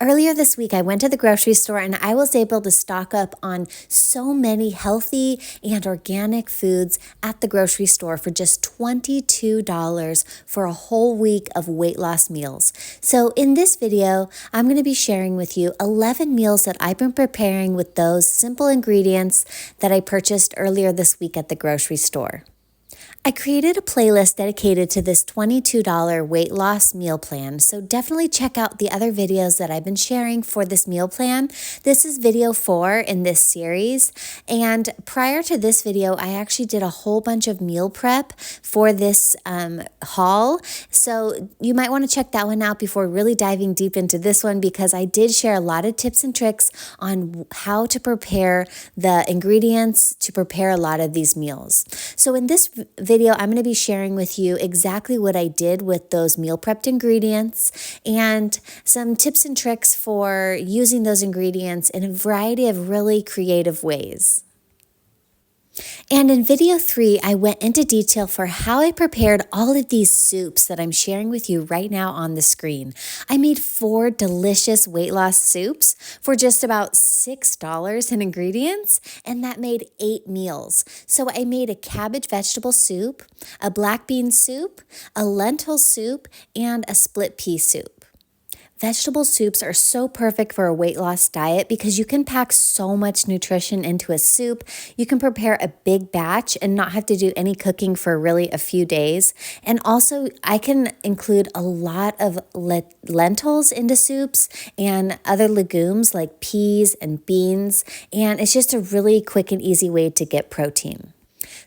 Earlier this week, I went to the grocery store and I was able to stock up on so many healthy and organic foods at the grocery store for just $22 for a whole week of weight loss meals. So in this video, I'm going to be sharing with you 11 meals that I've been preparing with those simple ingredients that I purchased earlier this week at the grocery store. I created a playlist dedicated to this $22 weight loss meal plan, so definitely check out the other videos that I've been sharing for this meal plan. This is video 4 in this series, and prior to this video, I actually did a whole bunch of meal prep for this haul, so you might want to check that one out before really diving deep into this one, because I did share a lot of tips and tricks on how to prepare the ingredients to prepare a lot of these meals. So in this video, I'm going to be sharing with you exactly what I did with those meal prepped ingredients and some tips and tricks for using those ingredients in a variety of really creative ways. And in video 3, I went into detail for how I prepared all of these soups that I'm sharing with you right now on the screen. I made 4 delicious weight loss soups for just about $6 in ingredients, and that made 8 meals. So I made a cabbage vegetable soup, a black bean soup, a lentil soup, and a split pea soup. Vegetable soups are so perfect for a weight loss diet because you can pack so much nutrition into a soup. You can prepare a big batch and not have to do any cooking for really a few days. And also, I can include a lot of lentils into soups and other legumes like peas and beans. And it's just a really quick and easy way to get protein.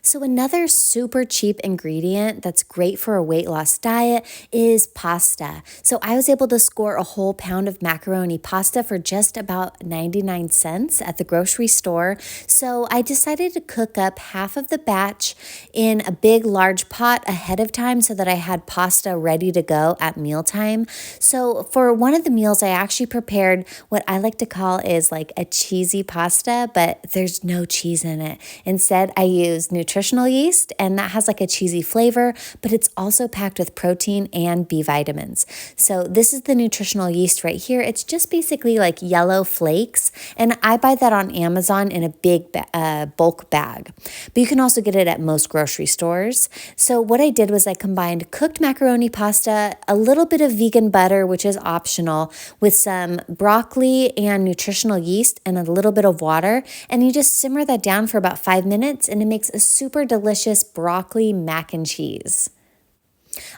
So another super cheap ingredient that's great for a weight loss diet is pasta. So I was able to score a whole pound of macaroni pasta for just about 99 cents at the grocery store. So I decided to cook up half of the batch in a big large pot ahead of time so that I had pasta ready to go at mealtime. So for one of the meals, I actually prepared what I like to call is like a cheesy pasta, but there's no cheese in it. Instead, I used nutritional yeast, and that has like a cheesy flavor, but it's also packed with protein and B vitamins. So this is the nutritional yeast right here. It's just basically like yellow flakes, and I buy that on Amazon in a big bulk bag, but you can also get it at most grocery stores. So what I did was I combined cooked macaroni pasta, a little bit of vegan butter, which is optional, with some broccoli and nutritional yeast and a little bit of water, and you just simmer that down for about 5 minutes, and it makes a super delicious broccoli mac and cheese.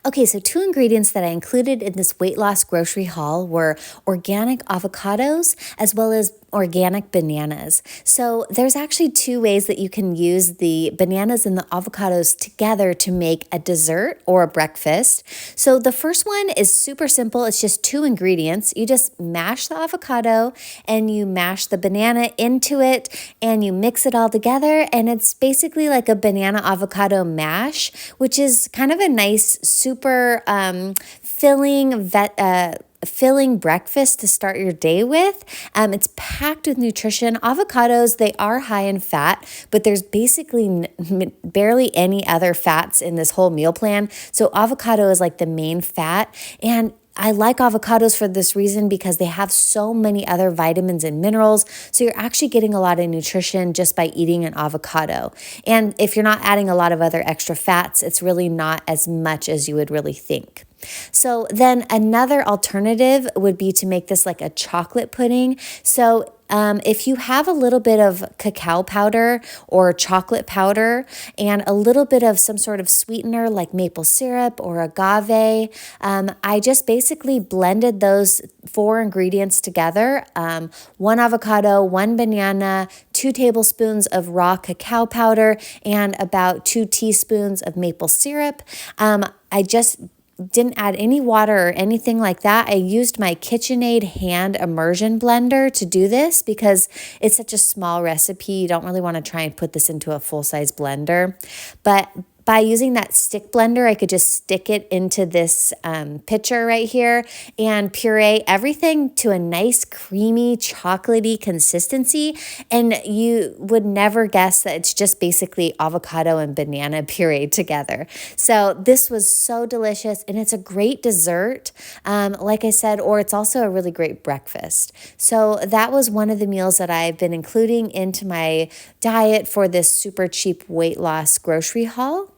Okay, so 2 ingredients that I included in this weight loss grocery haul were organic avocados as well as organic bananas. So there's actually 2 ways that you can use the bananas and the avocados together to make a dessert or a breakfast. So the first one is super simple. It's just 2 ingredients. You just mash the avocado and you mash the banana into it and you mix it all together, and it's basically like a banana avocado mash, which is kind of a nice, super filling breakfast to start your day with. It's packed with nutrition. Avocados, they are high in fat, but there's basically barely any other fats in this whole meal plan. So avocado is like the main fat, and I like avocados for this reason because they have so many other vitamins and minerals. So you're actually getting a lot of nutrition just by eating an avocado. And if you're not adding a lot of other extra fats, it's really not as much as you would really think. So then another alternative would be to make this like a chocolate pudding. So if you have a little bit of cacao powder or chocolate powder and a little bit of some sort of sweetener like maple syrup or agave, I just basically blended those 4 ingredients together. 1 avocado, 1 banana, 2 tablespoons of raw cacao powder, and about 2 teaspoons of maple syrup. I just didn't add any water or anything like that. I used my KitchenAid hand immersion blender to do this because it's such a small recipe. You don't really want to try and put this into a full-size blender. But by using that stick blender, I could just stick it into this pitcher right here and puree everything to a nice creamy chocolatey consistency, and you would never guess that it's just basically avocado and banana pureed together. So this was so delicious, and it's a great dessert, like I said, or it's also a really great breakfast. So that was one of the meals that I've been including into my diet for this super cheap weight loss grocery haul.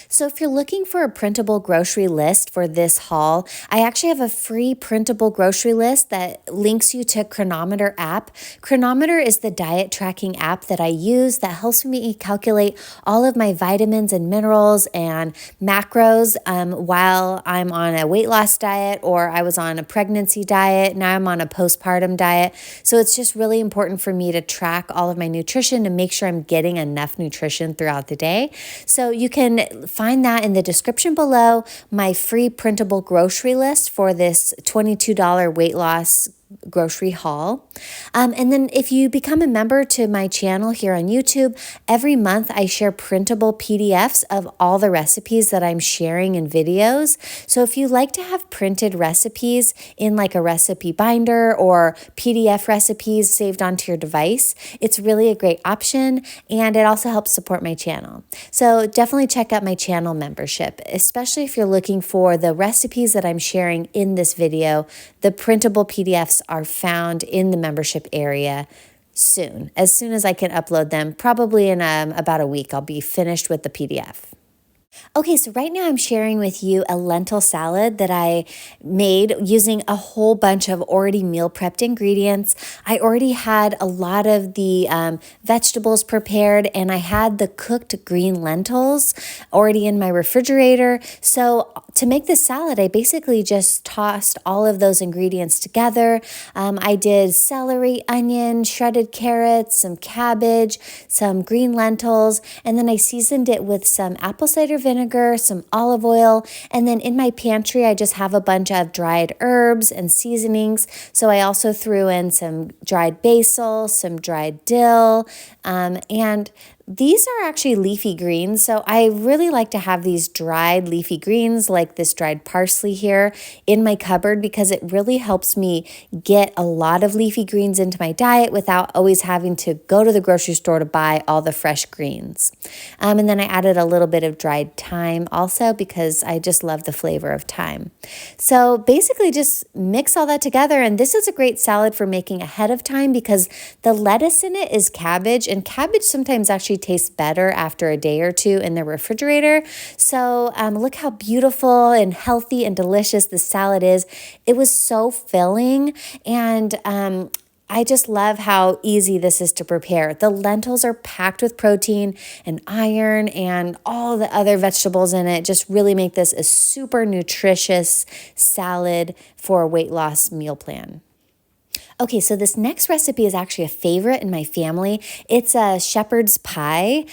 So if you're looking for a printable grocery list for this haul, I actually have a free printable grocery list that links you to Chronometer app. Chronometer is the diet tracking app that I use that helps me calculate all of my vitamins and minerals and macros while I'm on a weight loss diet, or I was on a pregnancy diet. Now I'm on a postpartum diet. So it's just really important for me to track all of my nutrition and make sure I'm getting enough nutrition throughout the day. So you can find that in the description below, my free printable grocery list for this $22 weight loss grocery haul. And then if you become a member to my channel here on YouTube, every month I share printable PDFs of all the recipes that I'm sharing in videos. So if you like to have printed recipes in like a recipe binder or PDF recipes saved onto your device, it's really a great option, and it also helps support my channel. So definitely check out my channel membership, especially if you're looking for the recipes that I'm sharing in this video. The printable PDFs are found in the membership area soon. As soon as I can upload them, probably in about a week, I'll be finished with the PDF. Okay, so right now I'm sharing with you a lentil salad that I made using a whole bunch of already meal prepped ingredients. I already had a lot of the vegetables prepared, and I had the cooked green lentils already in my refrigerator. So to make this salad, I basically just tossed all of those ingredients together. I did celery, onion, shredded carrots, some cabbage, some green lentils, and then I seasoned it with some apple cider vinegar, some olive oil, and then in my pantry I just have a bunch of dried herbs and seasonings. So I also threw in some dried basil, some dried dill, and these are actually leafy greens, so I really like to have these dried leafy greens like this dried parsley here in my cupboard because it really helps me get a lot of leafy greens into my diet without always having to go to the grocery store to buy all the fresh greens. And then I added a little bit of dried thyme also because I just love the flavor of thyme. So basically just mix all that together, and this is a great salad for making ahead of time because the lettuce in it is cabbage, and cabbage sometimes actually tastes better after a day or two in the refrigerator. So look how beautiful and healthy and delicious this salad is. It was so filling, and I just love how easy this is to prepare. The lentils are packed with protein and iron, and all the other vegetables in it just really make this a super nutritious salad for a weight loss meal plan. Okay, so this next recipe is actually a favorite in my family. It's a shepherd's pie.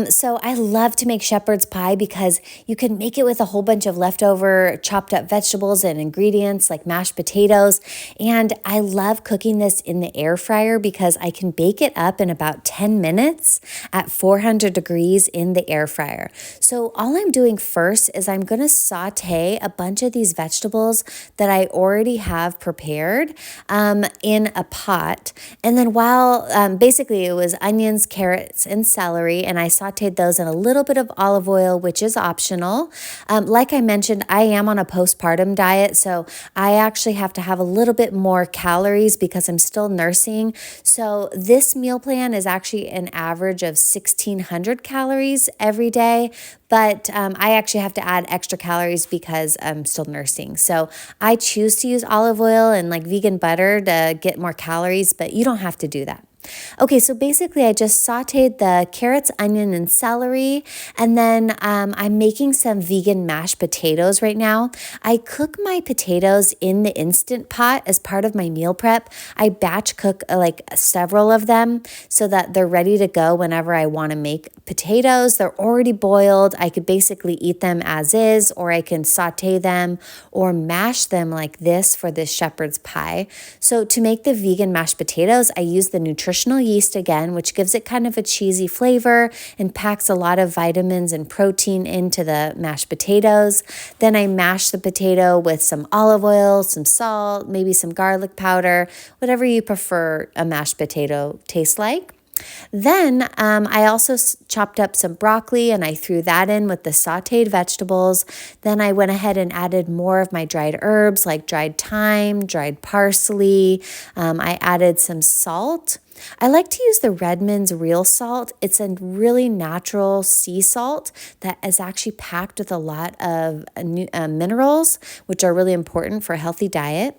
So I love to make shepherd's pie because you can make it with a whole bunch of leftover chopped up vegetables and ingredients like mashed potatoes. And I love cooking this in the air fryer because I can bake it up in about 10 minutes at 400 degrees in the air fryer. So all I'm doing first is I'm gonna saute a bunch of these vegetables that I already have prepared in a pot. And then while basically it was onions, carrots, and celery, and I sauteed those in a little bit of olive oil, which is optional. Like I mentioned, I am on a postpartum diet, so I actually have to have a little bit more calories because I'm still nursing. So this meal plan is actually an average of 1,600 calories every day. But I actually have to add extra calories because I'm still nursing. So I choose to use olive oil and like vegan butter to get more calories, but you don't have to do that. Okay, so basically I just sauteed the carrots, onion, and celery, and then I'm making some vegan mashed potatoes right now. I cook my potatoes in the Instant Pot as part of my meal prep. I batch cook like several of them so that they're ready to go whenever I want to make potatoes. They're already boiled. I could basically eat them as is, or I can saute them or mash them like this for this shepherd's pie. So to make the vegan mashed potatoes, I use the nutrition nutritional yeast again, which gives it kind of a cheesy flavor and packs a lot of vitamins and protein into the mashed potatoes. Then I mash the potato with some olive oil, some salt, maybe some garlic powder, whatever you prefer a mashed potato tastes like. Then I also chopped up some broccoli and I threw that in with the sauteed vegetables. Then I went ahead and added more of my dried herbs like dried thyme, dried parsley. I added some salt. I like to use the Redmond's real salt. It's a really natural sea salt that is actually packed with a lot of minerals, which are really important for a healthy diet.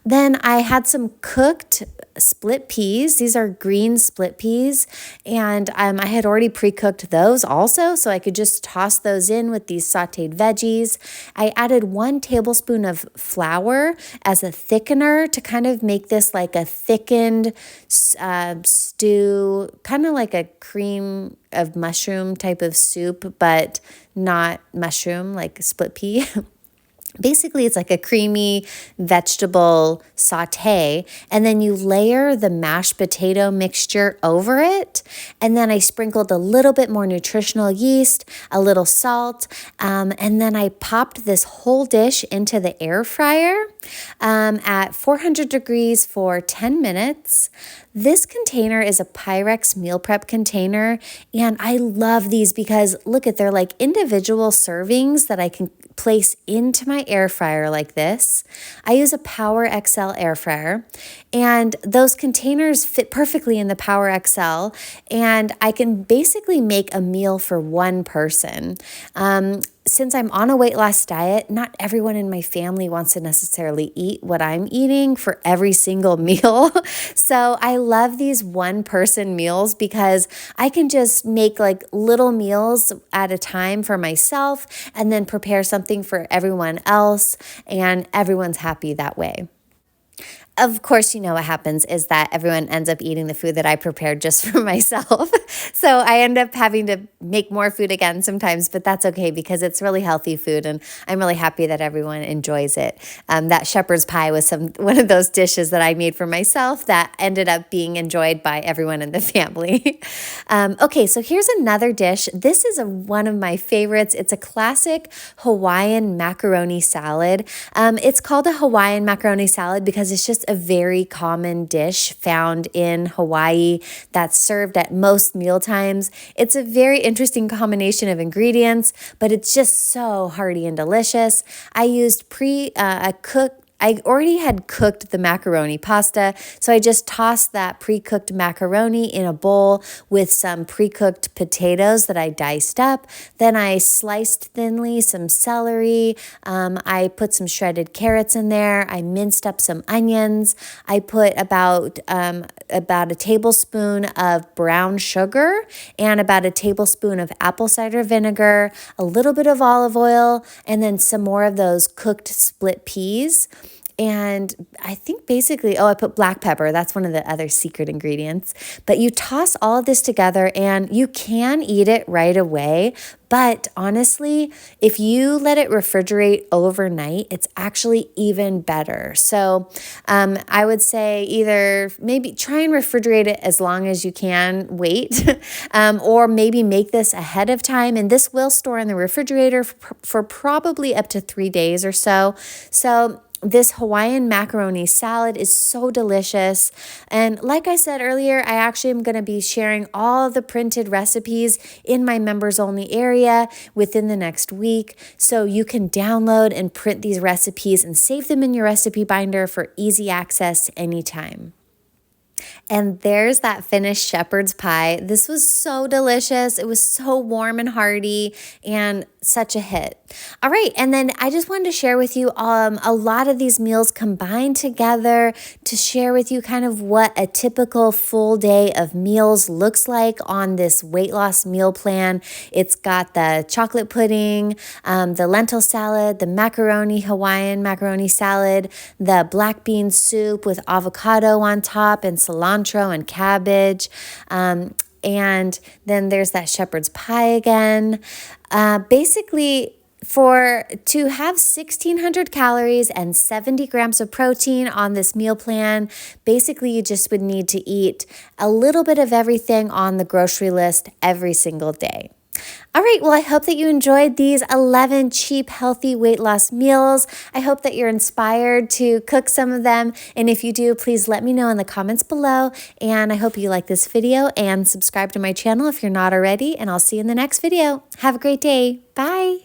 Then I had some cooked split peas. These are green split peas, and I had already pre-cooked those also, so I could just toss those in with these sauteed veggies. I added 1 tablespoon of flour as a thickener to kind of make this like a thickened stew, kind of like a cream of mushroom type of soup, but not mushroom, like split pea. Basically, it's like a creamy vegetable saute, and then you layer the mashed potato mixture over it, and then I sprinkled a little bit more nutritional yeast, a little salt, and then I popped this whole dish into the air fryer at 400 degrees for 10 minutes. This container is a Pyrex meal prep container, and I love these because look at, they're like individual servings that I can place into my air fryer like this. I use a Power XL air fryer, and those containers fit perfectly in the Power XL, and I can basically make a meal for one person. Since I'm on a weight loss diet, not everyone in my family wants to necessarily eat what I'm eating for every single meal. So I love these one-person meals because I can just make like little meals at a time for myself and then prepare something for everyone else, and everyone's happy that way. Of course, you know what happens is that everyone ends up eating the food that I prepared just for myself. So I end up having to make more food again sometimes, but that's okay because it's really healthy food, and I'm really happy that everyone enjoys it. That shepherd's pie was one of those dishes that I made for myself that ended up being enjoyed by everyone in the family. Okay, so here's another dish. This is one of my favorites. It's a classic Hawaiian macaroni salad. It's called a Hawaiian macaroni salad because it's just a very common dish found in Hawaii that's served at most meal times. It's a very interesting combination of ingredients, but it's just so hearty and delicious. I used I already had cooked the macaroni pasta, so I just tossed that pre-cooked macaroni in a bowl with some pre-cooked potatoes that I diced up. Then I sliced thinly some celery. I put some shredded carrots in there. I minced up some onions. I put about a tablespoon of brown sugar and about a tablespoon of apple cider vinegar, a little bit of olive oil, and then some more of those cooked split peas. And I think basically, I put black pepper. That's one of the other secret ingredients. But you toss all of this together and you can eat it right away. But honestly, if you let it refrigerate overnight, it's actually even better. So I would say either maybe try and refrigerate it as long as you can wait, or maybe make this ahead of time. And this will store in the refrigerator for probably up to 3 days or so. So this Hawaiian macaroni salad is so delicious. And like I said earlier, I actually am going to be sharing all of the printed recipes in my members only area within the next week. So you can download and print these recipes and save them in your recipe binder for easy access anytime. And there's that finished shepherd's pie. This was so delicious. It was so warm and hearty and such a hit. All right, and then I just wanted to share with you a lot of these meals combined together to share with you kind of what a typical full day of meals looks like on this weight loss meal plan. It's got the chocolate pudding, the lentil salad, the macaroni, Hawaiian macaroni salad, the black bean soup with avocado on top and cilantro and cabbage. And then there's that shepherd's pie again. Basically, To have 1,600 calories and 70 grams of protein on this meal plan, basically you just would need to eat a little bit of everything on the grocery list every single day. All right, well, I hope that you enjoyed these 11 cheap, healthy weight loss meals. I hope that you're inspired to cook some of them. And if you do, please let me know in the comments below. And I hope you like this video and subscribe to my channel if you're not already. And I'll see you in the next video. Have a great day. Bye.